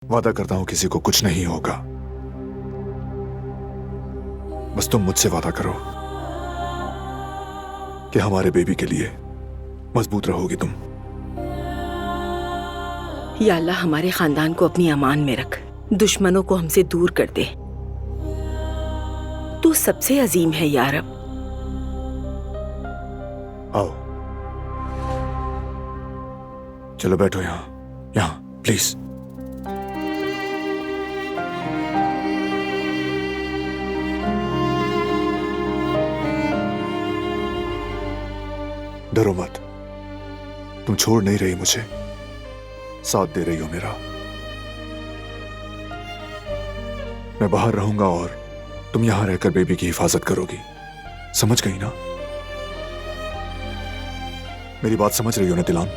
वादा करता हूं किसी को कुछ नहीं होगा। बस तुम मुझसे वादा करो कि हमारे बेबी के लिए मजबूत रहोगी तुम। या अल्लाह हमारे खानदान को अपनी अमान में रख, दुश्मनों को हमसे दूर कर दे। तू सबसे अजीम है या रब। आओ चलो बैठो यहाँ प्लीज। डरो मत, तुम छोड़ नहीं रही मुझे, साथ दे रही हो मेरा। मैं बाहर रहूंगा और तुम यहां रहकर बेबी की हिफाजत करोगी, समझ गई ना? मेरी बात समझ रही हो ना दिलान?